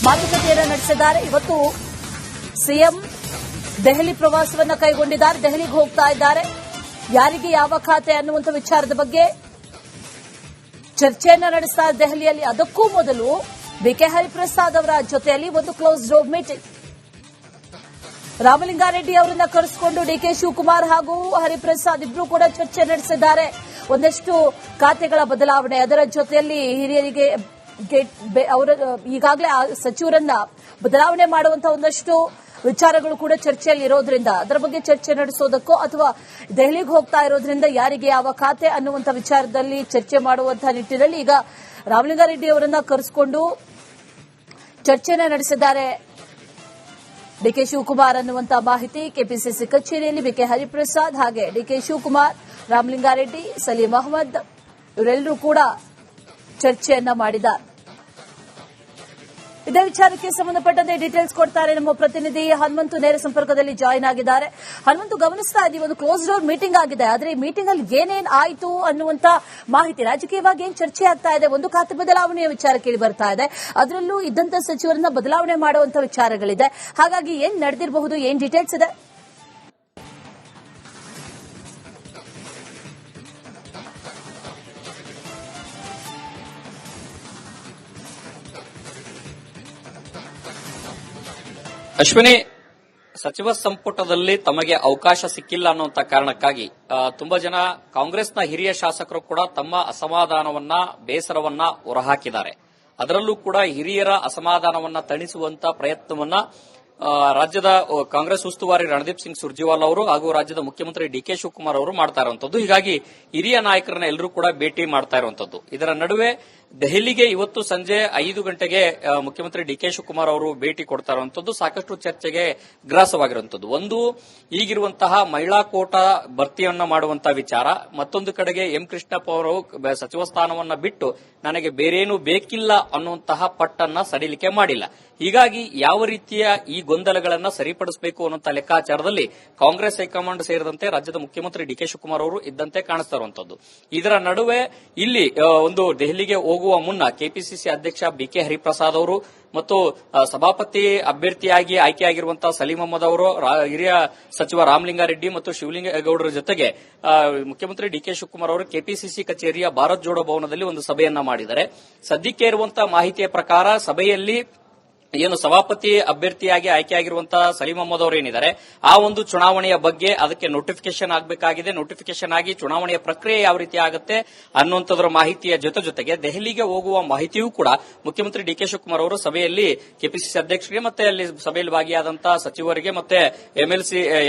ಮಾತುಕತೆಯನ್ನು ನಡೆಸಿದ್ದಾರೆ. ಇವತ್ತು ಸಿಎಂ ದೆಹಲಿ ಪ್ರವಾಸವನ್ನು ಕೈಗೊಂಡಿದ್ದಾರೆ. ದೆಹಲಿಗೆ ಹೋಗ್ತಾ ಇದ್ದಾರೆ. ಯಾರಿಗೆ ಯಾವ ಖಾತೆ ಅನ್ನುವಂಥ ವಿಚಾರದ ಬಗ್ಗೆ ಚರ್ಚೆಯನ್ನ ನಡೆಸ್ತಾರೆ ದೆಹಲಿಯಲ್ಲಿ. ಅದಕ್ಕೂ ಮೊದಲು ಬಿಕೆ ಹರಿಪ್ರಸಾದ್ ಅವರ ಜೊತೆಯಲ್ಲಿ ಒಂದು ಕ್ಲೋಸ್ ಡೋರ್ ಮೀಟಿಂಗ್. ರಾಮಲಿಂಗಾರೆಡ್ಡಿ ಅವರನ್ನ ಕರೆಸಿಕೊಂಡು ಡಿಕೆ ಶಿವಕುಮಾರ್ ಹಾಗೂ ಹರಿಪ್ರಸಾದ್ ಇಬ್ಬರು ಕೂಡ ಚರ್ಚೆ ನಡೆಸಿದ್ದಾರೆ. ಒಂದಷ್ಟು ಖಾತೆಗಳ ಬದಲಾವಣೆ, ಅದರ ಜೊತೆಯಲ್ಲಿ ಹಿರಿಯರಿಗೆ ಅವರ ಈಗಾಗಲೇ ಸಚಿವರನ್ನ ಬದಲಾವಣೆ ಮಾಡುವಂತಹ ಒಂದಷ್ಟು ವಿಚಾರಗಳು ಕೂಡ ಚರ್ಚೆಯಲ್ಲಿ ಇರೋದ್ರಿಂದ ಅದರ ಬಗ್ಗೆ ಚರ್ಚೆ ನಡೆಸೋದಕ್ಕೋ ಅಥವಾ ದೆಹಲಿಗೆ ಹೋಗ್ತಾ ಇರೋದ್ರಿಂದ ಯಾರಿಗೆ ಯಾವ ಖಾತೆ ಅನ್ನುವಂಥ ವಿಚಾರದಲ್ಲಿ ಚರ್ಚೆ ಮಾಡುವಂತಹ ನಿಟ್ಟಿನಲ್ಲಿ ಈಗ ರಾಮಲಿಂಗಾರೆಡ್ಡಿ ಅವರನ್ನ ಕರೆಸಿಕೊಂಡು ಚರ್ಚೆನ ನಡೆಸಿದ್ದಾರೆ ಡಿಕೆ ಶಿವಕುಮಾರ್ ಅನ್ನುವಂತಹ ಮಾಹಿತಿ. ಕೆಪಿಸಿಸಿ ಕಚೇರಿಯಲ್ಲಿ ಬಿಕೆ ಹರಿಪ್ರಸಾದ್ ಹಾಗೆ ಡಿಕೆ ಶಿವಕುಮಾರ್, ರಾಮಲಿಂಗಾರೆಡ್ಡಿ, ಸಲೀಂ ಅಹಮದ್ ಇವರೆಲ್ಲರೂ ಕೂಡ ಚರ್ಚೆಯನ್ನ ಮಾಡಿದ್ದಾರೆ. ಇದೇ ವಿಚಾರಕ್ಕೆ ಸಂಬಂಧಪಟ್ಟಂತೆ ಡೀಟೇಲ್ಸ್ ಕೊಡ್ತಾರೆ ನಮ್ಮ ಪ್ರತಿನಿಧಿ ಹನುಮಂತು. ನೇರ ಸಂಪರ್ಕದಲ್ಲಿ ಜಾಯಿನ್ ಆಗಿದ್ದಾರೆ. ಹನುಮಂತು, ಗಮನಿಸ್ತಾ ಇದ್ದೀವಿ ಒಂದು ಕ್ಲೋಸ್ ಡೋರ್ ಮೀಟಿಂಗ್ ಆಗಿದೆ. ಆದರೆ ಈ ಮೀಟಿಂಗ್ ಅಲ್ಲಿ ಏನೇನ್ ಆಯಿತು ಅನ್ನುವಂತ ಮಾಹಿತಿ, ರಾಜಕೀಯವಾಗಿ ಏನ್ ಚರ್ಚೆ ಆಗ್ತಾ ಇದೆ, ಒಂದು ಖಾತೆ ಬದಲಾವಣೆಯ ವಿಚಾರ ಕೇಳಿ ಬರ್ತಾ ಇದೆ, ಅದರಲ್ಲೂ ಇದ್ದಂತ ಸಚಿವರನ್ನ ಬದಲಾವಣೆ ಮಾಡುವಂತ ವಿಚಾರಗಳಿದೆ. ಹಾಗಾಗಿ ಏನ್ ನಡೆದಿರಬಹುದು, ಏನ್ ಡೀಟೇಲ್ಸ್ ಇದೆ? ಅಶ್ವಿನಿ, ಸಚಿವ ಸಂಪುಟದಲ್ಲಿ ತಮಗೆ ಅವಕಾಶ ಸಿಕ್ಕಿಲ್ಲ ಅನ್ನುವಂತ ಕಾರಣಕ್ಕಾಗಿ ತುಂಬಾ ಜನ ಕಾಂಗ್ರೆಸ್ನ ಹಿರಿಯ ಶಾಸಕರು ಕೂಡ ತಮ್ಮ ಅಸಮಾಧಾನವನ್ನ, ಬೇಸರವನ್ನ ಹೊರಹಾಕಿದ್ದಾರೆ. ಅದರಲ್ಲೂ ಕೂಡ ಹಿರಿಯರ ಅಸಮಾಧಾನವನ್ನ ತಣಿಸುವಂತ ಪ್ರಯತ್ನವನ್ನ ರಾಜ್ಯದ ಕಾಂಗ್ರೆಸ್ ಉಸ್ತುವಾರಿ ರಣದೀಪ್ ಸಿಂಗ್ ಸುರ್ಜೇವಾಲಾ ಅವರು ಹಾಗೂ ರಾಜ್ಯದ ಮುಖ್ಯಮಂತ್ರಿ ಡಿಕೆ ಶಿವಕುಮಾರ್ ಅವರು ಮಾಡ್ತಾ ಇರುವಂತದ್ದು. ಹೀಗಾಗಿ ಹಿರಿಯ ನಾಯಕರನ್ನ ಎಲ್ಲರೂ ಕೂಡ ಭೇಟಿ ಮಾಡ್ತಾ ಇರುವಂತದ್ದು. ಇದರ ನಡುವೆ ದೆಹಲಿಗೆ ಇವತ್ತು ಸಂಜೆ 5 ಗಂಟೆಗೆ ಮುಖ್ಯಮಂತ್ರಿ ಡಿಕೆ ಶಿವಕುಮಾರ್ ಅವರು ಭೇಟಿ ಕೊಡ್ತಾ ಇರುವಂತದ್ದು ಸಾಕಷ್ಟು ಚರ್ಚೆಗೆ ಗ್ರಾಸವಾಗಿರುವಂತದ್ದು. ಒಂದು, ಈಗಿರುವಂತಹ ಮಹಿಳಾ ಕೋಟಾ ಭರ್ತಿಯನ್ನ ಮಾಡುವಂತಹ ವಿಚಾರ, ಮತ್ತೊಂದು ಕಡೆಗೆ ಎಂ ಕೃಷ್ಣಪ್ಪ ಅವರು ಸಚಿವ ಸ್ಥಾನವನ್ನ ಬಿಟ್ಟು ನನಗೆ ಬೇರೇನೂ ಬೇಕಿಲ್ಲ ಅನ್ನುವಂತಹ ಪಟ್ಟನ್ನ ಸಡಿಲಿಕೆ ಮಾಡಿಲ್ಲ. ಹೀಗಾಗಿ ಯಾವ ರೀತಿಯ ಈ ಗೊಂದಲಗಳನ್ನ ಸರಿಪಡಿಸಬೇಕು ಅನ್ನುವಂಥ ಲೆಕ್ಕಾಚಾರದಲ್ಲಿ ಕಾಂಗ್ರೆಸ್ ಹೈಕಮಾಂಡ್ ಸೇರಿದಂತೆ ರಾಜ್ಯದ ಮುಖ್ಯಮಂತ್ರಿ ಡಿಕೆ ಶಿವಕುಮಾರ್ ಅವರು ಇದ್ದಂತೆ ಕಾಣಿಸ್ತಾ ಇರುವಂತದ್ದು. ಇದರ ನಡುವೆ ಇಲ್ಲಿ ಒಂದು ದೆಹಲಿಗೆ ಹೋಗುವ ಮುನ್ನ ಕೆಪಿಸಿಸಿ ಅಧ್ಯಕ್ಷ ಬಿಕೆ ಹರಿಪ್ರಸಾದ್ ಅವರು ಮತ್ತು ಸಭಾಪತಿ ಅಭ್ಯರ್ಥಿಯಾಗಿ ಆಯ್ಕೆಯಾಗಿರುವಂತಹ ಸಲೀಂ ಅಹಮದ್ ಅವರು, ಹಿರಿಯ ಸಚಿವ ರಾಮಲಿಂಗಾರೆಡ್ಡಿ ಮತ್ತು ಶಿವಲಿಂಗೇಗೌಡರ ಜೊತೆಗೆ ಮುಖ್ಯಮಂತ್ರಿ ಡಿಕೆ ಶಿವಕುಮಾರ್ ಅವರು ಕೆಪಿಸಿಸಿ ಕಚೇರಿಯ ಭಾರತ್ ಜೋಡೋ ಭವನದಲ್ಲಿ ಒಂದು ಸಭೆಯನ್ನ ಮಾಡಿದ್ದಾರೆ. ಸದ್ಯಕ್ಕೆ ಇರುವಂತಹ ಮಾಹಿತಿಯ ಪ್ರಕಾರ ಸಭೆಯಲ್ಲಿ ಏನು ಸಭಾಪತಿ ಅಭ್ಯರ್ಥಿಯಾಗಿ ಆಯ್ಕೆಯಾಗಿರುವಂತಹ ಸಲೀಂ ಅಹಮದ್ ಅವರು ಏನಿದ್ದಾರೆ, ಆ ಒಂದು ಚುನಾವಣೆಯ ಬಗ್ಗೆ ಅದಕ್ಕೆ ನೋಟಿಫಿಕೇಶನ್ ಆಗಬೇಕಾಗಿದೆ. ನೋಟಿಫಿಕೇಶನ್ ಆಗಿ ಚುನಾವಣೆಯ ಪ್ರಕ್ರಿಯೆ ಯಾವ ರೀತಿ ಆಗುತ್ತೆ ಅನ್ನುವಂಥದ್ರ ಮಾಹಿತಿಯ ಜೊತೆಗೆ ದೆಹಲಿಗೆ ಹೋಗುವ ಮಾಹಿತಿಯೂ ಕೂಡ ಮುಖ್ಯಮಂತ್ರಿ ಡಿಕೆ ಶಿವಕುಮಾರ್ ಅವರು ಸಭೆಯಲ್ಲಿ ಕೆಪಿಸಿಸಿ ಅಧ್ಯಕ್ಷರಿಗೆ ಮತ್ತೆ ಅಲ್ಲಿ ಸಭೆಯಲ್ಲಿ ಭಾಗಿಯಾದಂತಹ ಸಚಿವರಿಗೆ ಮತ್ತೆ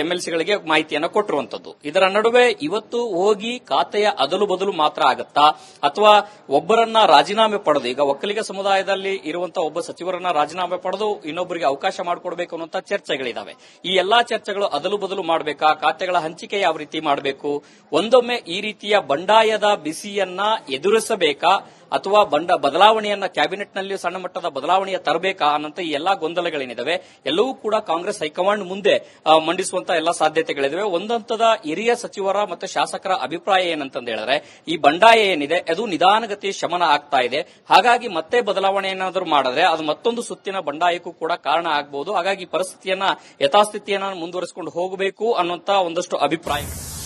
ಎಂಎಲ್ಸಿಗಳಿಗೆ ಮಾಹಿತಿಯನ್ನು ಕೊಟ್ಟಿರುವಂತದ್ದು. ಇದರ ನಡುವೆ ಇವತ್ತು ಹೋಗಿ ಖಾತೆಯ ಅದಲು ಬದಲು ಮಾತ್ರ ಆಗುತ್ತಾ ಅಥವಾ ಒಬ್ಬರನ್ನ ರಾಜೀನಾಮೆ ಪಡೆದು, ಈಗ ಒಕ್ಕಲಿಗ ಸಮುದಾಯದಲ್ಲಿ ಇರುವಂತಹ ಒಬ್ಬ ಸಚಿವರನ್ನ ರಾಜೀನಾಮೆ ಪಡೆದು ಇನ್ನೊಬ್ಬರಿಗೆ ಅವಕಾಶ ಮಾಡಿಕೊಡಬೇಕು ಅನ್ನುವಂತ ಚರ್ಚೆಗಳಿದಾವೆ. ಈ ಎಲ್ಲಾ ಚರ್ಚೆಗಳು ಅದಲು ಬದಲು ಮಾಡಬೇಕಾ, ಖಾತೆಗಳ ಹಂಚಿಕೆ ಯಾವ ರೀತಿ ಮಾಡಬೇಕು, ಒಂದೊಮ್ಮೆ ಈ ರೀತಿಯ ಬಂಡಾಯದ ಬಿಸಿಯನ್ನ ಎದುರಿಸಬೇಕಾ ಅಥವಾ ಬದಲಾವಣೆಯನ್ನ ಕ್ಯಾಬಿನೆಟ್ನಲ್ಲಿ ಸಣ್ಣ ಮಟ್ಟದ ಬದಲಾವಣೆಯ ತರಬೇಕಾ ಅನ್ನಂತ ಈ ಎಲ್ಲಾ ಗೊಂದಲಗಳೇನಿದಾವೆ ಎಲ್ಲವೂ ಕೂಡ ಕಾಂಗ್ರೆಸ್ ಹೈಕಮಾಂಡ್ ಮುಂದೆ ಮಂಡಿಸುವಂತ ಎಲ್ಲಾ ಸಾಧ್ಯತೆಗಳಿದಾವೆ. ಒಂದಂತದ ಹಿರಿಯ ಸಚಿವರ ಮತ್ತು ಶಾಸಕರ ಅಭಿಪ್ರಾಯ ಏನಂತಂದು ಹೇಳಿದ್ರೆ, ಈ ಬಂಡಾಯ ಏನಿದೆ ಅದು ನಿಧಾನಗತಿ ಶಮನ ಆಗ್ತಾ ಇದೆ. ಹಾಗಾಗಿ ಮತ್ತೆ ಬದಲಾವಣೆ ಏನಾದರೂ ಮಾಡಿದ್ರೆ ಅದು ಮತ್ತೊಂದು ಸುತ್ತಿನ ಬಂಡಾಯಕ್ಕೂ ಕೂಡ ಕಾರಣ ಆಗಬಹುದು. ಹಾಗಾಗಿ ಪರಿಸ್ಥಿತಿಯನ್ನ ಯಥಾಸ್ಥಿತಿಯನ್ನ ಮುಂದುವರಿಸಿಕೊಂಡು ಹೋಗಬೇಕು ಅನ್ನುವಂತ ಒಂದಷ್ಟು ಅಭಿಪ್ರಾಯ.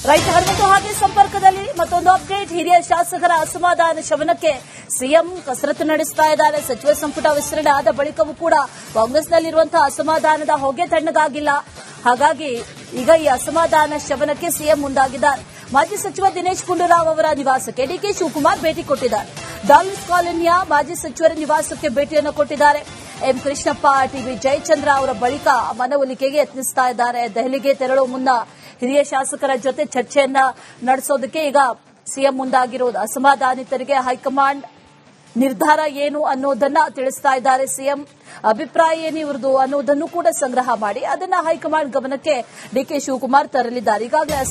ರೈತ ಹನುಮಂತು, ಹಾಗೆ ಸಂಪರ್ಕದಲ್ಲಿ ಮತ್ತೊಂದು ಅಪ್ಡೇಟ್. ಹಿರಿಯ ಶಾಸಕರ ಅಸಮಾಧಾನ ಶಮನಕ್ಕೆ ಸಿಎಂ ಕಸರತ್ತು ನಡೆಸ್ತಾ ಇದ್ದಾರೆ. ಸಚಿವ ಸಂಪುಟ ವಿಸ್ತರಣೆ ಆದ ಬಳಿಕವೂ ಕೂಡ ಕಾಂಗ್ರೆಸ್ನಲ್ಲಿರುವಂತಹ ಅಸಮಾಧಾನದ ಹೊಗೆ ತಣ್ಣಗಾಗಿಲ್ಲ. ಹಾಗಾಗಿ ಈಗ ಈ ಅಸಮಾಧಾನ ಶಮನಕ್ಕೆ ಸಿಎಂ ಮುಂದಾಗಿದ್ದಾರೆ. ಮಾಜಿ ಸಚಿವ ದಿನೇಶ್ ಗುಂಡೂರಾವ್ ಅವರ ನಿವಾಸಕ್ಕೆ ಡಿಕೆ ಶಿವಕುಮಾರ್ ಭೇಟಿ ಕೊಟ್ಟಿದ್ದಾರೆ. ಡಾಲರ್ಸ್ ಕಾಲೋನಿಯ ಮಾಜಿ ಸಚಿವರ ನಿವಾಸಕ್ಕೆ ಭೇಟಿಯನ್ನು ಕೊಟ್ಟಿದ್ದಾರೆ. ಎಂ ಕೃಷ್ಣಪ್ಪ, ಟಿಬಿ ಜಯಚಂದ್ರ ಅವರ ಬಳಿಕ ಮನವೊಲಿಕೆಗೆ ಯತ್ನಿಸ್ತಾ ಇದ್ದಾರೆ. ದೆಹಲಿಗೆ ತೆರಳುವ ಮುನ್ನ ಹಿರಿಯ ಶಾಸಕರ ಜೊತೆ ಚರ್ಚೆಯನ್ನ ನಡೆಸೋದಕ್ಕೆ ಈಗ ಸಿಎಂ ಮುಂದಾಗಿರೋದು. ಅಸಮಾಧಾನಿತರಿಗೆ ಹೈಕಮಾಂಡ್ ನಿರ್ಧಾರ ಏನು ಅನ್ನೋದನ್ನ ತಿಳಿಸ್ತಾ ಇದ್ದಾರೆ ಸಿಎಂ. ಅಭಿಪ್ರಾಯ ಏನು ಇವ್ರದ್ದು ಅನ್ನೋದನ್ನು ಕೂಡ ಸಂಗ್ರಹ ಮಾಡಿ ಅದನ್ನ ಹೈಕಮಾಂಡ್ ಗಮನಕ್ಕೆ ಡಿಕೆ ಶಿವಕುಮಾರ್ ತರಲಿದ್ದಾರೆ. ಈಗಾಗಲೇ